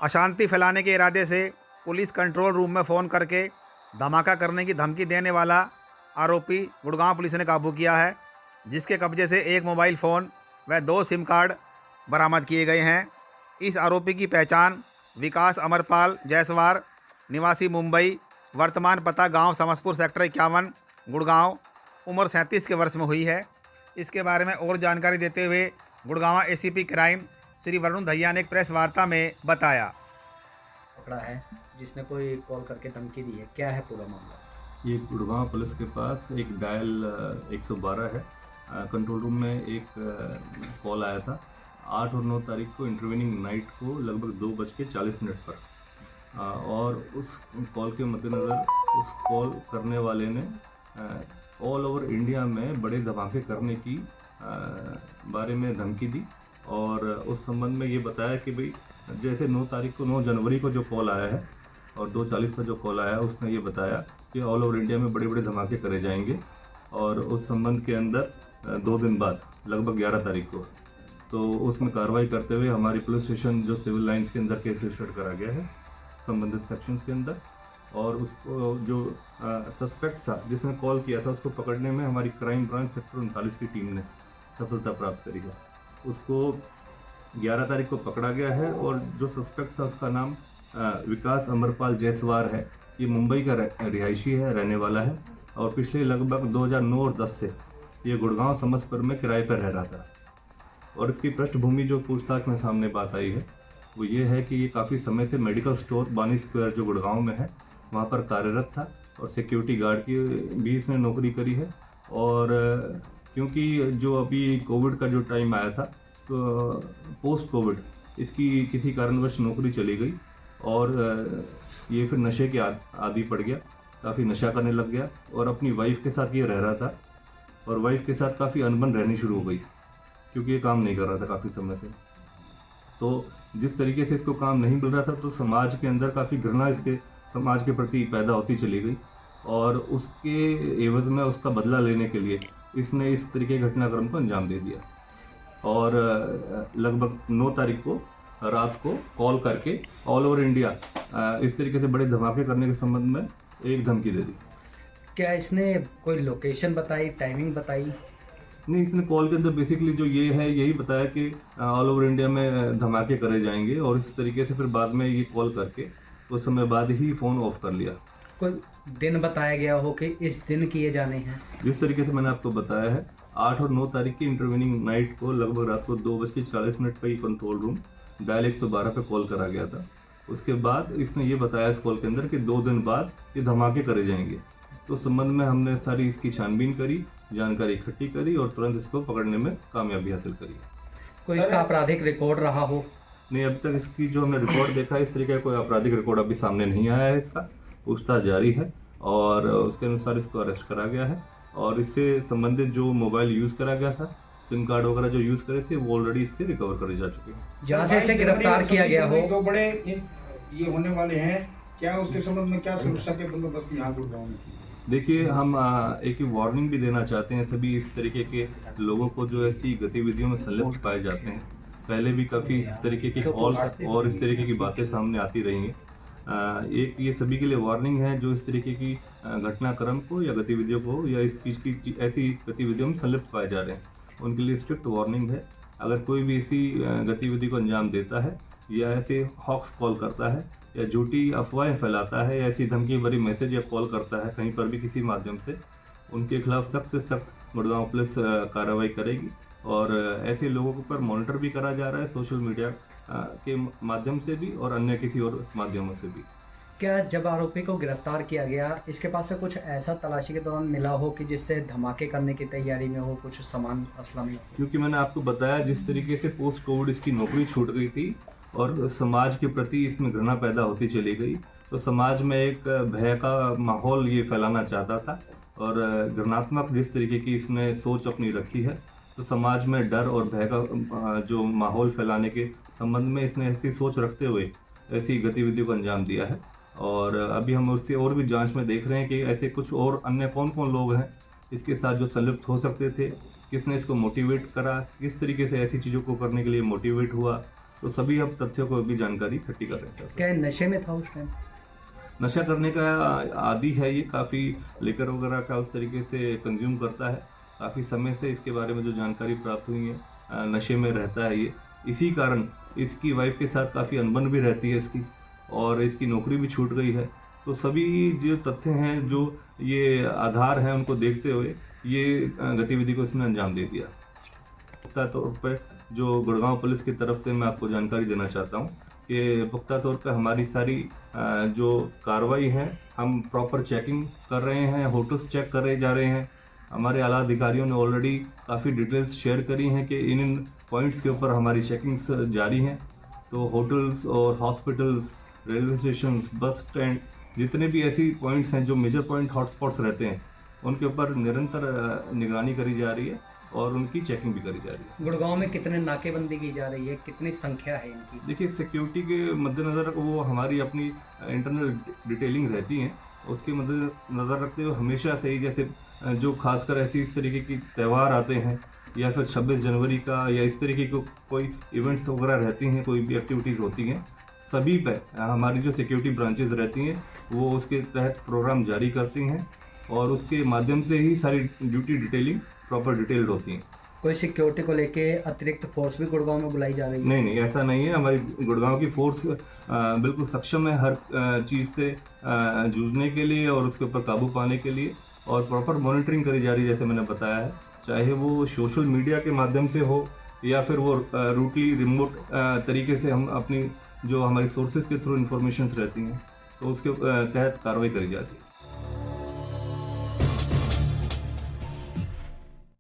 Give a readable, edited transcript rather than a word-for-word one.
अशांति फैलाने के इरादे से पुलिस कंट्रोल रूम में फ़ोन करके धमाका करने की धमकी देने वाला आरोपी गुड़गांव पुलिस ने काबू किया है, जिसके कब्जे से एक मोबाइल फ़ोन व 2 सिम कार्ड बरामद किए गए हैं। इस आरोपी की पहचान विकास अमरपाल जायसवाल निवासी मुंबई, वर्तमान पता गांव समसपुर सेक्टर 51 गुड़गांव, उम्र 37 के वर्ष में हुई है। इसके बारे में और जानकारी देते हुए गुड़गांव एसीपी क्राइम श्री वरुण दहिया ने एक प्रेस वार्ता में बताया। पकड़ा है जिसने कोई कॉल करके धमकी दी है, क्या है पूरा मामला? ये गुड़गांव पुलिस के पास एक डायल 112 है। कंट्रोल रूम में एक कॉल आया था 8 और 9 तारीख को इंटरवेनिंग नाइट को लगभग 2:40 पर, और उस कॉल के मद्देनज़र उस कॉल करने वाले ने ऑल ओवर इंडिया में बड़े धमाके करने की बारे में धमकी दी। और उस संबंध में ये बताया कि भाई जैसे 9 जनवरी को जो कॉल आया है और 2:40 पर जो कॉल आया है, उसने ये बताया कि ऑल ओवर इंडिया में बड़े बड़े धमाके करे जाएंगे। और उस संबंध के अंदर 2 दिन बाद लगभग 11 तारीख को तो उसमें कार्रवाई करते हुए हमारी पुलिस स्टेशन जो सिविल लाइन्स के अंदर केस रजिस्टर्ड करा गया है संबंधित सेक्शंस के अंदर। और उसको जो सस्पेक्ट था जिसने कॉल किया था, उसको पकड़ने में हमारी क्राइम ब्रांच सेक्टर 39 की टीम ने सफलता प्राप्त करी है। उसको 11 तारीख को पकड़ा गया है और जो सस्पेक्ट था उसका नाम विकास अमरपाल जायसवाल है। ये मुंबई का रिहायशी है, रहने वाला है, और पिछले लगभग 2009 और 10 से ये गुड़गांव समसपुर में किराए पर रह रहा था। और इसकी पृष्ठभूमि जो पूछताछ में सामने बात आई है वो ये है कि ये काफ़ी समय से मेडिकल स्टोर बानी स्क्वायर जो गुड़गांव में है वहाँ पर कार्यरत था और सिक्योरिटी गार्ड की भी इसने नौकरी करी है। और क्योंकि जो अभी कोविड का जो टाइम आया था तो पोस्ट कोविड इसकी किसी कारणवश नौकरी चली गई और ये फिर नशे के आदी पड़ गया, काफ़ी नशा करने लग गया और अपनी वाइफ के साथ ये रह रहा था और वाइफ के साथ काफ़ी अनबन रहनी शुरू हो गई क्योंकि ये काम नहीं कर रहा था काफ़ी समय से। तो जिस तरीके से इसको काम नहीं मिल रहा था तो समाज के अंदर काफ़ी घृणा इसके समाज के प्रति पैदा होती चली गई और उसके एवज में उसका बदला लेने के लिए इसने इस तरीके के घटनाक्रम को अंजाम दे दिया। और लगभग 9 तारीख को रात को कॉल करके ऑल ओवर इंडिया इस तरीके से बड़े धमाके करने के संबंध में एक धमकी दे दी। क्या इसने कोई लोकेशन बताई, टाइमिंग बताई? नहीं, इसने कॉल के अंदर बेसिकली जो ये है यही बताया कि ऑल ओवर इंडिया में धमाके करे जाएंगे और इस तरीके से फिर बाद में ये कॉल करके कुछ समय बाद ही फ़ोन ऑफ कर लिया। कोई दिन बताया गया हो कि इस दिन किए जाने हैं? जिस तरीके से मैंने आपको बताया है 8 और 9 तारीख की इंटरवेनिंग नाइट को लगभग रात को 2:40 पर ही कंट्रोल रूम डायल 112 पे कॉल करा गया था। उसके बाद इसने ये बताया इस कॉल के अंदर कि 2 दिन बाद ये धमाके करे जाएंगे। तो संबंध में हमने सारी इसकी छानबीन करी, जानकारी इकट्ठी करी और तुरंत इसको पकड़ने में कामयाबी हासिल करी। कोई इसका आपराधिक रिकॉर्ड रहा हो? नहीं, अब तक इसकी जो हमने रिकॉर्ड देखा है इस तरीके का कोई आपराधिक रिकॉर्ड अभी सामने नहीं आया है। इसका पूछताछ जारी है और उसके अनुसार इसको अरेस्ट करा गया है और इससे संबंधित जो मोबाइल यूज़ करा गया था, सिम कार्ड वगैरह जो यूज़ करे थे वो ऑलरेडी इससे रिकवर करे जा चुके हैं। जहाँ से इसे गिरफ्तार किया गया हो तो बड़े ये होने वाले हैं, क्या उसके संबंध में क्या सुरक्षा के बंदोबस्त यहाँ गुड़गांव में? देखिए, हम एक वार्निंग भी देना चाहते हैं सभी इस तरीके के लोगों को जो ऐसी गतिविधियों में संलिप्त पाए जाते हैं। पहले भी काफ़ी इस तरीके के कॉल और इस तरीके की बातें सामने आती रही हैं। एक ये सभी के लिए वार्निंग है जो इस तरीके की घटनाक्रम को या गतिविधियों को या इस चीज़ की ऐसी गतिविधियों में संलिप्त पाए जा रहे हैं, उनके लिए स्ट्रिक्ट वार्निंग है। अगर कोई भी ऐसी गतिविधि को अंजाम देता है या ऐसे हॉक्स कॉल करता है या झूठी अफवाहें फैलाता है या ऐसी धमकी भरी मैसेज या कॉल करता है कहीं पर भी किसी माध्यम से, उनके खिलाफ सख्त से सख्त गुड़गांव पुलिस कार्रवाई करेगी। और ऐसे लोगों के ऊपर मॉनिटर भी करा जा रहा है सोशल मीडिया के माध्यम से भी और अन्य किसी और माध्यमों से भी। क्या जब आरोपी को गिरफ्तार किया गया इसके पास से कुछ ऐसा तलाशी के दौरान मिला हो कि जिससे धमाके करने की तैयारी में हो, कुछ सामान असला में? क्योंकि मैंने आपको बताया जिस तरीके से पोस्ट कोविड इसकी नौकरी छूट गई थी और समाज के प्रति इसमें घृणा पैदा होती चली गई, तो समाज में एक भय का माहौल ये फैलाना चाहता था और घृणात्मक जिस तरीके की इसने सोच अपनी रखी है, तो समाज में डर और भय का जो माहौल फैलाने के संबंध में इसने ऐसी सोच रखते हुए ऐसी गतिविधियों को अंजाम दिया है। और अभी हम उससे और भी जांच में देख रहे हैं कि ऐसे कुछ और अन्य कौन कौन लोग हैं इसके साथ जो संलिप्त हो सकते थे, किसने इसको मोटिवेट करा, किस तरीके से ऐसी चीज़ों को करने के लिए मोटिवेट हुआ, तो सभी अब तथ्यों को भी जानकारी इकट्ठी कर रहे हैं। क्या ये नशे में था उस टाइम? नशा करने का आदी है ये, काफ़ी लिकर वगैरह का उस तरीके से कंज्यूम करता है। काफ़ी समय से इसके बारे में जो जानकारी प्राप्त हुई है, नशे में रहता है ये। इसी कारण इसकी वाइफ के साथ काफ़ी अनबन भी रहती है इसकी, और इसकी नौकरी भी छूट गई है। तो सभी जो तथ्य हैं, जो ये आधार हैं, उनको देखते हुए ये गतिविधि को इसने अंजाम दे दिया। पुख्ता तौर पर जो गुड़गांव पुलिस की तरफ से मैं आपको जानकारी देना चाहता हूँ कि पुख्ता तौर पर हमारी सारी जो कार्रवाई है, हम प्रॉपर चेकिंग कर रहे हैं, होटल्स चेक करे जा रहे हैं। हमारे आला अधिकारियों ने ऑलरेडी काफ़ी डिटेल्स शेयर करी हैं कि इन पॉइंट्स के ऊपर हमारी चेकिंग्स जारी हैं। तो होटल्स और hospitals, railway station, bus stand, जितने भी ऐसी पॉइंट्स हैं जो मेजर पॉइंट हॉटस्पॉट्स रहते हैं, उनके ऊपर निरंतर निगरानी करी जा रही है और उनकी चेकिंग भी करी जा रही है। गुड़गांव में कितने नाकेबंदी की जा रही है, कितनी संख्या है इनकी? देखिए, सिक्योरिटी के मद्देनज़र वो हमारी अपनी इंटरनल डिटेलिंग रहती हैं, उसके मद्देनज़र रखते हुए हमेशा से ही, जैसे जो खासकर ऐसी इस तरीके की त्यौहार आते हैं या फिर 26 जनवरी का या इस तरीके की कोई इवेंट्स वगैरह रहती हैं, कोई भी एक्टिविटीज़ होती हैं, सभी पे हमारी जो सिक्योरिटी ब्रांचेस रहती हैं वो उसके तहत प्रोग्राम जारी करती हैं और उसके माध्यम से ही सारी ड्यूटी डिटेलिंग प्रॉपर डिटेल्ड होती हैं। कोई सिक्योरिटी को लेके अतिरिक्त फोर्स भी गुड़गांव में बुलाई जा रही है? नहीं, ऐसा नहीं है। हमारी गुड़गांव की फोर्स बिल्कुल सक्षम है हर चीज़ से जूझने के लिए और उसके ऊपर काबू पाने के लिए, और प्रॉपर मॉनिटरिंग करी जा रही है, जैसे मैंने बताया है, चाहे वो सोशल मीडिया के माध्यम से हो या फिर वो रूटली रिमोट तरीके से हम अपनी जो हमारी सोर्सेज के थ्रू इंफॉर्मेशन रहती हैं तो उसके तहत कार्रवाई करी जाती है।